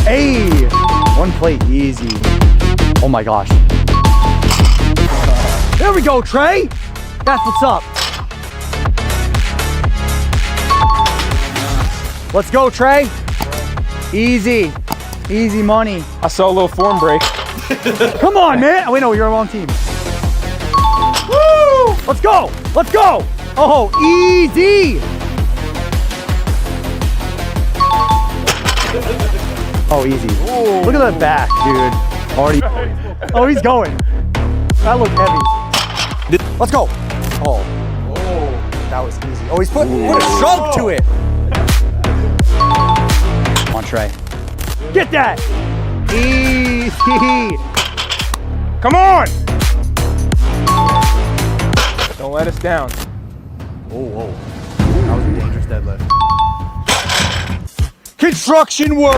Hey, one plate, easy. Oh my gosh. There we go, Trey. That's what's up. Let's go, Trey. Easy, easy money. I saw a little form break. Come on, man. Oh, wait, no, you're on the wrong team. Woo! Let's go, let's go. Oh, easy. Oh, easy. Ooh. Look at that back, dude. Already. Oh, he's going. That looked heavy. Let's go. Oh. That was easy. Oh, he's put a shove to it. Come on, Trey. Get that. Easy. Come on. Don't let us down. Oh, whoa. That was a dangerous deadlift. Construction work.